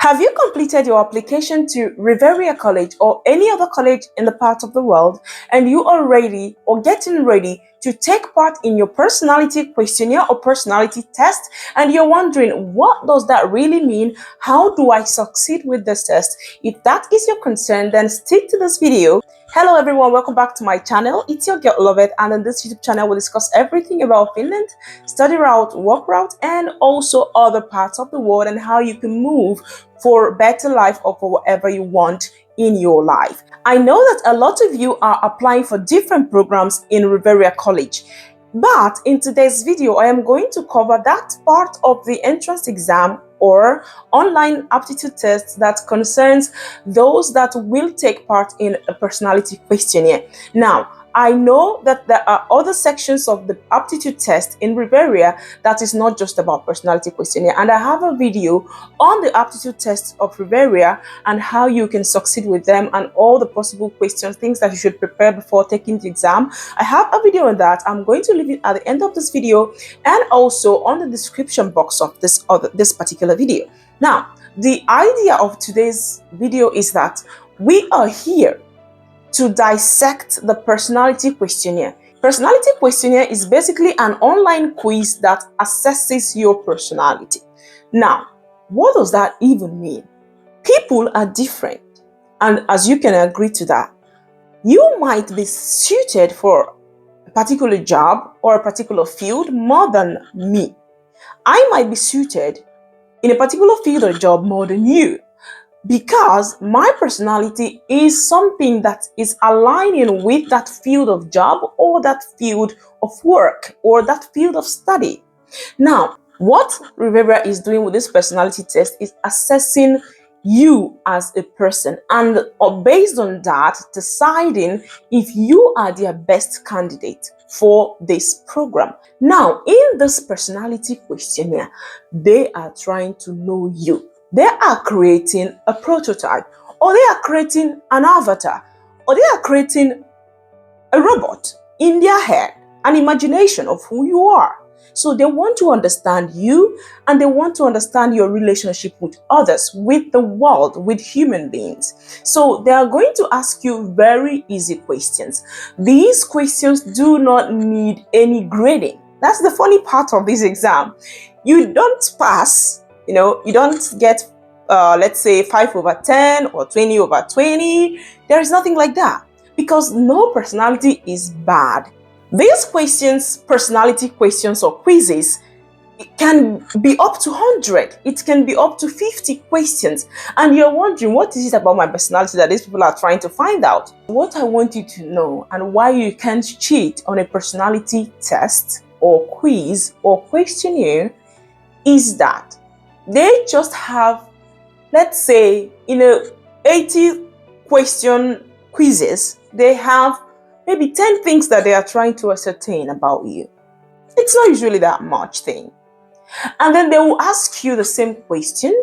Have you completed your application to Riveria College or any other college in the part of the world, and you are ready or getting ready to take part in your personality questionnaire or personality test, and you're wondering, what does that really mean? How do I succeed with this test? If that is your concern, then stick to this video. Hello everyone, welcome back to my channel. It's your girl Loveth, and on this YouTube channel we'll discuss everything about Finland, study route, work route, and also other parts of the world, and how you can move for a better life or for whatever you want in your life. I know that a lot of you are applying for different programs in Riveria College, but in today's video I am going to cover that part of the entrance exam or online aptitude test that concerns those that will take part in a personality questionnaire. Now, I know that there are other sections of the aptitude test in Riveria that is not just about personality questionnaire, and I have a video on the aptitude test of Riveria and how you can succeed with them and all the possible questions, things that you should prepare before taking the exam. I have a video on that. I'm going to leave it at the end of this video and also on the description box of this particular video. Now, the idea of today's video is that we are here to dissect the personality questionnaire. Personality questionnaire is basically an online quiz that assesses your personality. Now, what does that even mean? People are different, and as you can agree to that, you might be suited for a particular job or a particular field more than me. I might be suited in a particular field or job more than you, because my personality is something that is aligning with that field of job or that field of work or that field of study. Now, what Riveria is doing with this personality test is assessing you as a person, and based on that, deciding if you are their best candidate for this program. Now, in this personality questionnaire, they are trying to know you. They are creating a prototype, or they are creating an avatar, or they are creating a robot in their head, an imagination of who you are. So they want to understand you, and they want to understand your relationship with others, with the world, with human beings. So they are going to ask you very easy questions. These questions do not need any grading. That's the funny part of this exam. You don't pass. You don't get, let's say, 5/10 or 20/20. There is nothing like that, because no personality is bad. These questions, personality questions or quizzes, it can be up to 100. It can be up to 50 questions. And you're wondering, what is it about my personality that these people are trying to find out? What I want you to know, and why you can't cheat on a personality test or quiz or questionnaire, is that they just have, let's say, in a 80 question quizzes, they have maybe 10 things that they are trying to ascertain about you. It's not usually that much thing. And then they will ask you the same question,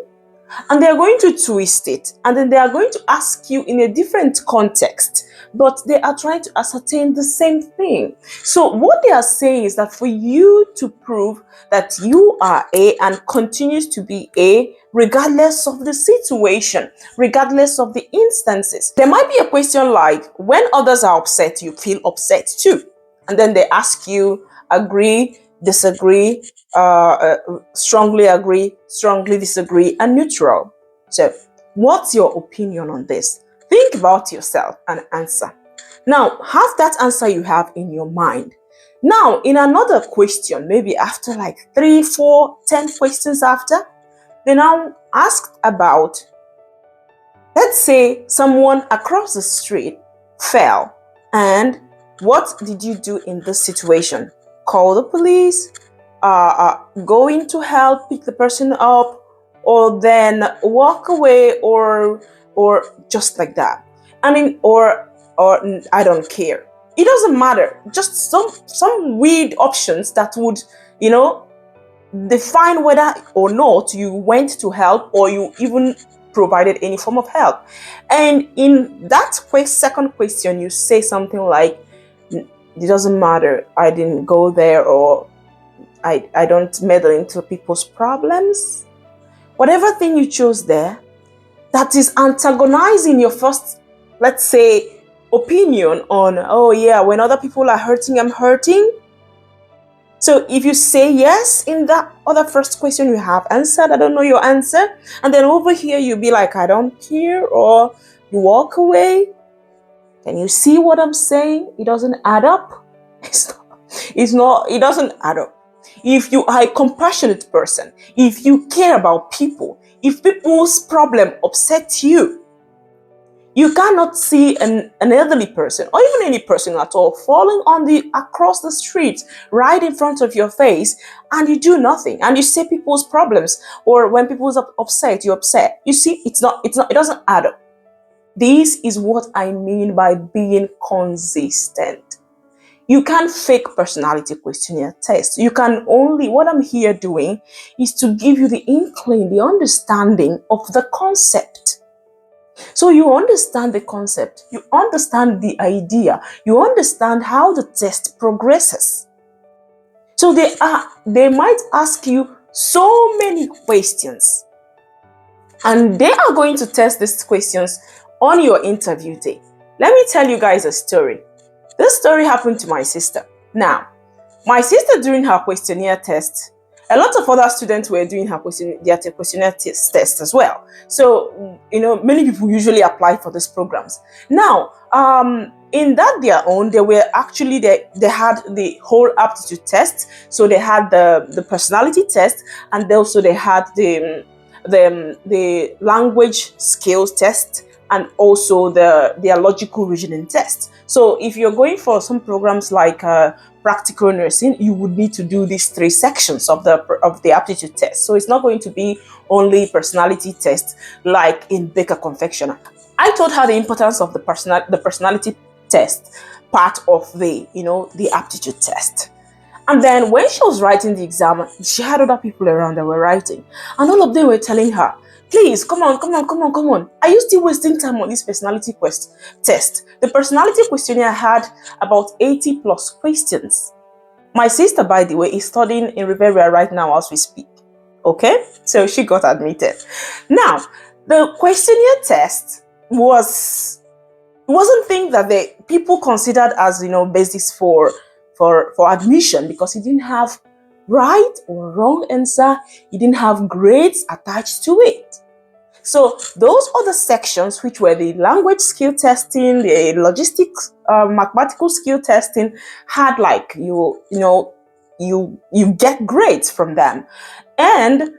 and they're going to twist it, and then they are going to ask you in a different context, but they are trying to ascertain the same thing. So what they are saying is that for you to prove that you are A and continues to be A, regardless of the situation, regardless of the instances. There might be a question like, when others are upset, you feel upset too. And then they ask you, agree, disagree, strongly agree, strongly disagree, and neutral. So what's your opinion on this? Think about yourself and answer. Now, have that answer you have in your mind. Now, in another question, maybe after like 3, 4, 10 questions after, they now asked about, let's say someone across the street fell, and what did you do in this situation? Call the police, go in to help pick the person up, or then walk away, or just like that. I mean, or I don't care. It doesn't matter. Just some weird options that would, define whether or not you went to help or you even provided any form of help. And in that second question, you say something like, it doesn't matter, I didn't go there, or I don't meddle into people's problems. Whatever thing you chose there, that is antagonizing your first, let's say, opinion on, oh yeah, when other people are hurting, I'm hurting. So if you say yes in that other first question you have answered, I don't know your answer, and then over here you be like, I don't care, or you walk away. Can you see what I'm saying? It doesn't add up. It doesn't add up. If you are a compassionate person, if you care about people, if people's problem upsets you, you cannot see an elderly person or even any person at all falling across the street right in front of your face, and you do nothing, and you see people's problems, or when people's upset, you're upset. You see, it doesn't add up. This is what I mean by being consistent. You can't fake personality questionnaire test. What I'm here doing is to give you the inkling, the understanding of the concept. So you understand the concept, you understand the idea, you understand how the test progresses. So they might ask you so many questions, and they are going to test these questions on your interview day. Let me tell you guys a story. This story happened to my sister. Now, my sister, during her questionnaire test, a lot of other students were doing their questionnaire test as well. So, many people usually apply for these programs. Now, in their own, they were actually, they had the whole aptitude test. So they had the personality test, and also they had the language skills test, and also their logical reasoning test. So if you're going for some programs like practical nursing, you would need to do these 3 sections of the aptitude test. So it's not going to be only personality test like in baker confectioner. I told her the importance of the personality test part of the aptitude test. And then when she was writing the exam, she had other people around that were writing, and all of them were telling her, please, come on. Are you still wasting time on this personality test? The personality questionnaire had about 80 plus questions. My sister, by the way, is studying in Riveria right now as we speak. Okay? So she got admitted. Now, the questionnaire test wasn't thing that the people considered as, basis for admission, because it didn't have right or wrong answer. It didn't have grades attached to it. So those other sections, which were the language skill testing, the logistics, mathematical skill testing, had like you get grades from them, and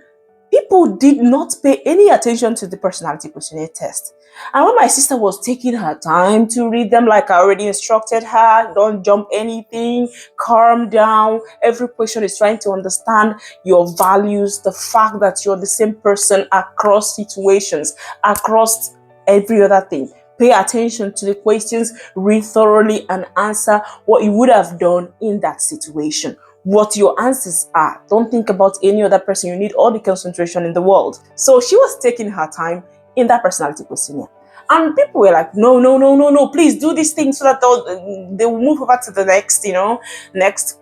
people did not pay any attention to the personality questionnaire test. And when my sister was taking her time to read them, like I already instructed her, don't jump anything, calm down. Every question is trying to understand your values, the fact that you're the same person across situations, across every other thing. Pay attention to the questions, read thoroughly, and answer what you would have done in that situation. What your answers are. Don't think about any other person. You need all the concentration in the world. So she was taking her time in that personality questionnaire. And people were like, no, please do these things so that they will move over to the next,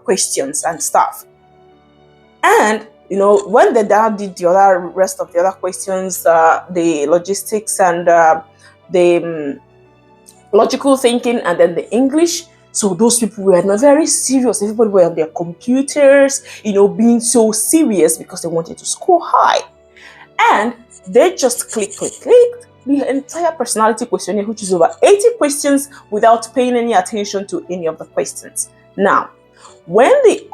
questions and stuff. And, when they did the rest of the other questions, the logistics and the logical thinking, and then the English. So those people were not very serious. Everybody were on their computers, being so serious because they wanted to score high. And they just clicked the entire personality questionnaire, which is over 80 questions, without paying any attention to any of the questions. Now, when the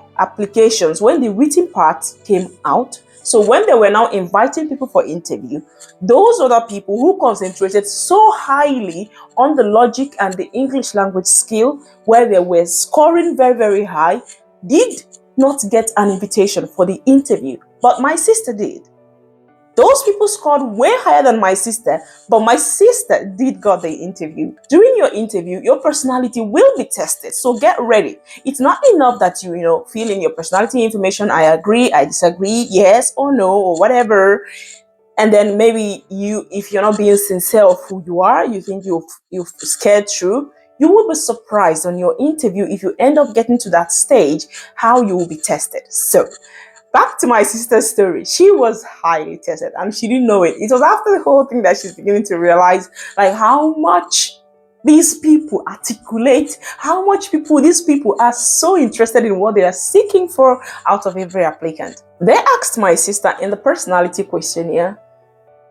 written part came out, so when they were now inviting people for interview, those other people who concentrated so highly on the logic and the English language skill, where they were scoring very, very high, did not get an invitation for the interview. But my sister did. Those people scored way higher than my sister, but my sister did got the interview. During your interview, your personality will be tested, so get ready. It's not enough that you fill in your personality information, I agree, I disagree, yes or no, or whatever. And then maybe if you're not being sincere of who you are, you think you've scared through, you will be surprised on your interview if you end up getting to that stage, how you will be tested. So back to my sister's story. She was highly tested and she didn't know it. It was after the whole thing that she's beginning to realize like how much these people articulate, how much these people are so interested in what they are seeking for out of every applicant. They asked my sister in the personality questionnaire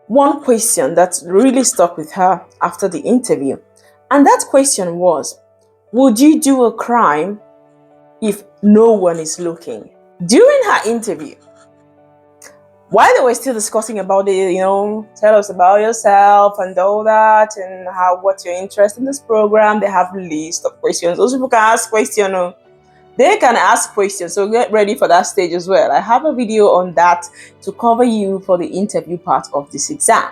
one question that really stuck with her after the interview. And that question was, would you do a crime if no one is looking? During her interview, while they were still discussing about it, tell us about yourself and all that, and what's your interest in this program, they have a list of questions. Those people can ask questions. They can ask questions, so get ready for that stage as well. I have a video on that to cover you for the interview part of this exam.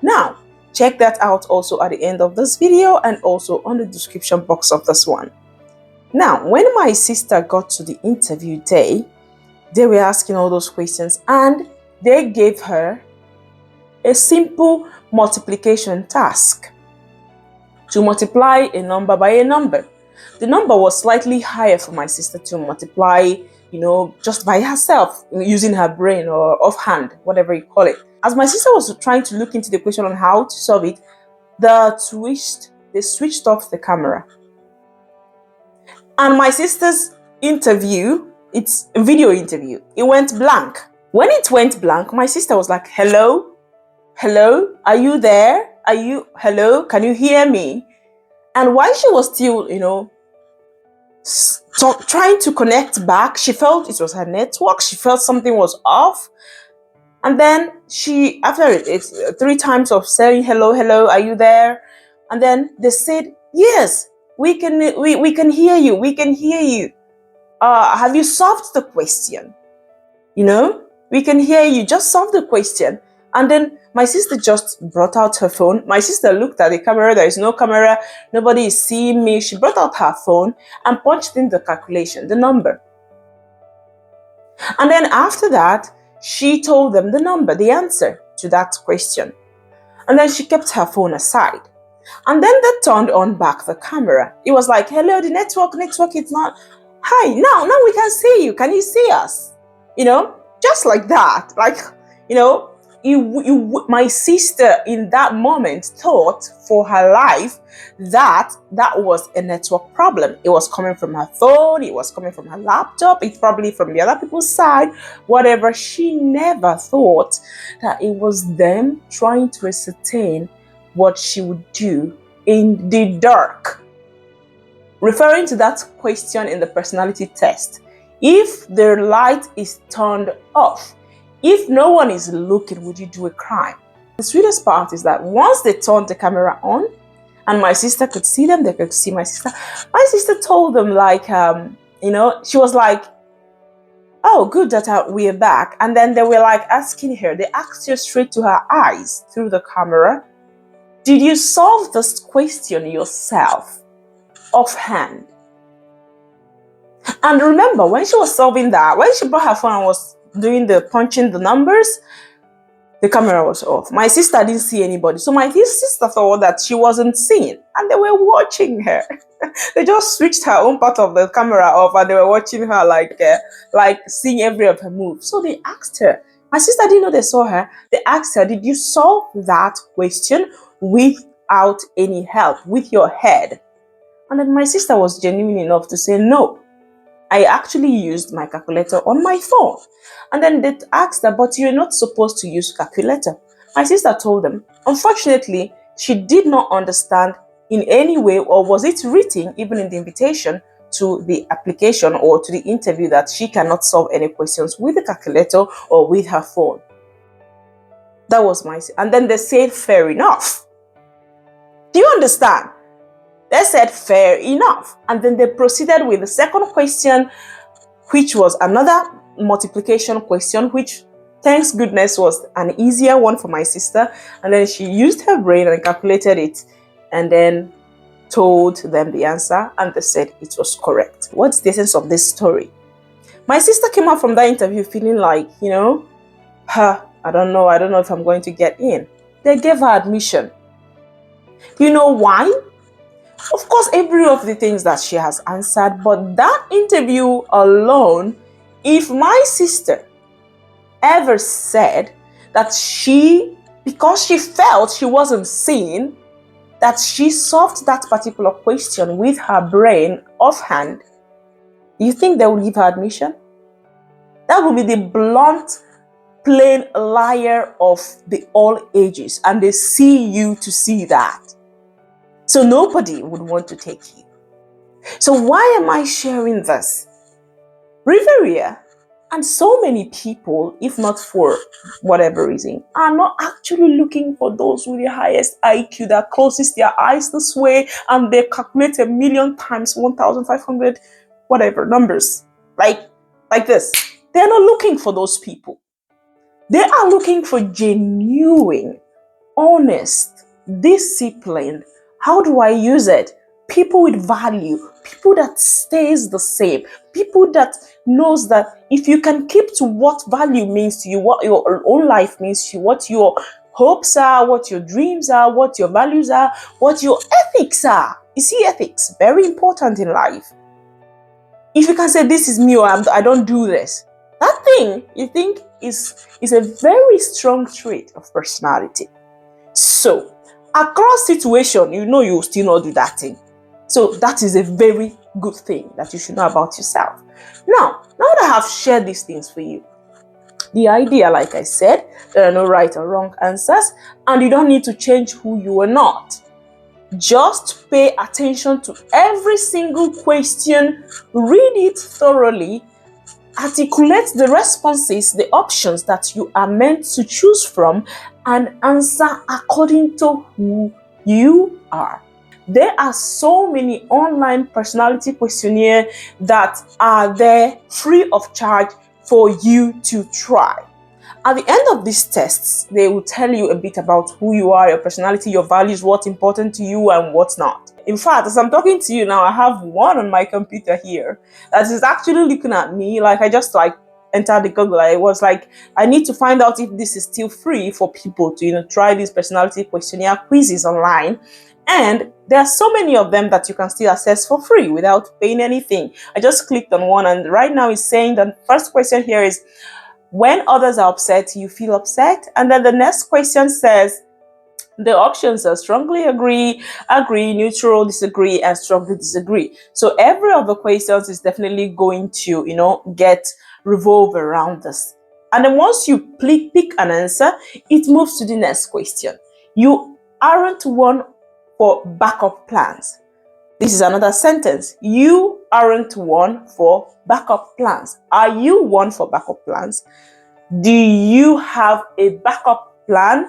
Now, check that out also at the end of this video and also on the description box of this one. Now, when my sister got to the interview day, they were asking all those questions and they gave her a simple multiplication task to multiply a number by a number. The number was slightly higher for my sister to multiply, just by herself, using her brain or offhand, whatever you call it. As my sister was trying to look into the question on how to solve it, they switched off the camera. And my sister's interview, it's a video interview, it went blank. When it went blank, my sister was like, hello, are you there? Hello, can you hear me? And while she was still, trying to connect back, she felt it was her network. She felt something was off. And then after it's 3 times of saying, hello, are you there? And then they said, yes, we can hear you. We can hear you. Have you solved the question? We can hear you. Just solve the question. And then my sister just brought out her phone. My sister looked at the camera. There is no camera. Nobody is seeing me. She brought out her phone and punched in the calculation, the number. And then after that, she told them the number, the answer to that question. And then she kept her phone aside. And then they turned on back the camera. It was like, hello, the network, it's not. Hi, now we can see you. Can you see us? Just like that. Like, my sister in that moment thought for her life that was a network problem. It was coming from her phone, it was coming from her laptop, it's probably from the other people's side, whatever. She never thought that it was them trying to ascertain what she would do in the dark. Referring to that question in the personality test, if the light is turned off, if no one is looking, would you do a crime? The sweetest part is that once they turned the camera on and my sister could see them, they could see my sister. My sister told them she was like, oh, good that we're back. And then they were like asking her, they asked her straight to her eyes through the camera, did you solve this question yourself, offhand? And remember, when she was solving that, when she brought her phone and was doing the punching the numbers, the camera was off. My sister didn't see anybody. So my sister thought that she wasn't seen. And they were watching her. They just switched her own part of the camera off and they were watching her like seeing every of her move. So they asked her. My sister didn't know they saw her. They asked her, did you solve that question without any help, with your head? And then my sister was genuine enough to say, no, I actually used my calculator on my phone. And then they asked her, but you're not supposed to use calculator. My sister told them, unfortunately, she did not understand in any way, or was it written even in the invitation to the application or to the interview, that she cannot solve any questions with the calculator or with her phone. That was and then they said, fair enough. Do you understand? They said, fair enough. And then they proceeded with the second question, which was another multiplication question, which, thanks goodness, was an easier one for my sister. And then she used her brain and calculated it and then told them the answer, and they said it was correct. What's the essence of this story? My sister came out from that interview feeling like, I don't know if I'm going to get in. They gave her admission. You know why? Of course, every of the things that she has answered, but that interview alone, if my sister ever said that because she felt she wasn't seen, that she solved that particular question with her brain offhand, you think they will give her admission? That will be the blunt, plain liar of the all ages, and they see you to see that. So nobody would want to take you. So why am I sharing this? Riveria and so many people, if not for whatever reason, are not actually looking for those with the highest IQ that closes their eyes this way and they calculate 1,000,000 times 1,500 whatever numbers like this. They're not looking for those people. They are looking for genuine, honest, disciplined. How do I use it? People with value, people that stays the same, people that knows that if you can keep to what value means to you, what your own life means to you, what your hopes are, what your dreams are, what your values are, what your ethics are. You see, ethics, very important in life. If you can say this is me or I don't do this, that thing you think is a very strong trait of personality. So, across situation, you know you will still not do that thing. So that is a very good thing that you should know about yourself. Now that I have shared these things for you, the idea, like I said, there are no right or wrong answers, and you don't need to change who you are not. Just pay attention to every single question, read it thoroughly, articulate the responses, the options that you are meant to choose from, and answer according to who you are. There are so many online personality questionnaires that are there free of charge for you to try. At the end of these tests, they will tell you a bit about who you are, your personality, your values, what's important to you and what's not. In fact, as I'm talking to you now, I have one on my computer here that is actually looking at me. Like, I just entered the Google. I was like, I need to find out if this is still free for people to, try these personality questionnaire quizzes online. And there are so many of them that you can still access for free without paying anything. I just clicked on one, and right now it's saying the first question here is, when others are upset, you feel upset? And then the next question says, the options are strongly agree, neutral, disagree, and strongly disagree. So every of the questions is definitely going to, get revolve around this. And then once you pick an answer, it moves to the next question. You aren't one for backup plans. This is another sentence. You aren't one for backup plans. Are you one for backup plans? Do you have a backup plan,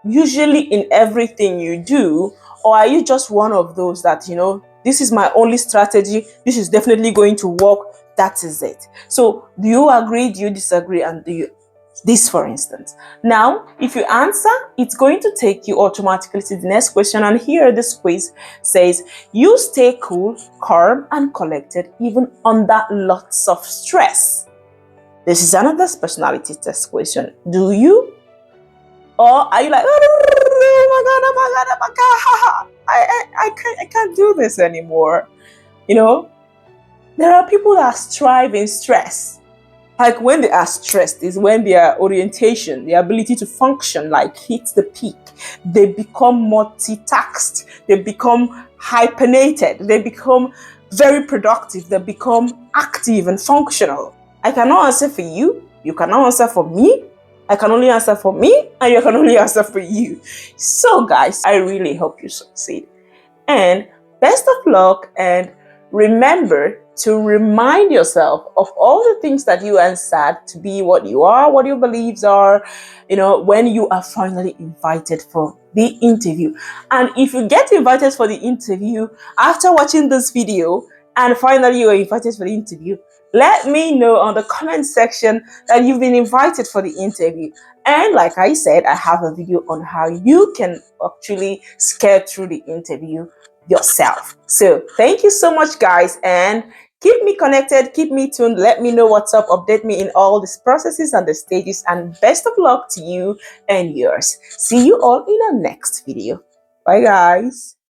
usually in everything you do? Or are you just one of those that, this is my only strategy, this is definitely going to work, that is it? So do you agree, do you disagree, and do you this, for instance? Now, if you answer, it's going to take you automatically to the next question. And here this quiz says, you stay cool, calm, and collected even under lots of stress. This is another personality test question. Do you? Or are you like, oh my god, I can't do this anymore? There are people that strive in stress. Like, when they are stressed is when their orientation, their ability to function hits the peak. They become multitasked. They become hyphenated. They become very productive. They become active and functional. I cannot answer for you. You cannot answer for me. I can only answer for me, and you can only answer for you. So guys, I really hope you succeed. And best of luck, and remember to remind yourself of all the things that you answered to be what you are, what your beliefs are, when you are finally invited for the interview. And if you get invited for the interview after watching this video and finally you are invited for the interview, let me know on the comment section that you've been invited for the interview. And like I said, I have a video on how you can actually scale through the interview yourself. So thank you so much, guys, and keep me connected, keep me tuned, let me know what's up, update me in all these processes and the stages, and best of luck to you and yours. See you all in our next video. Bye, guys.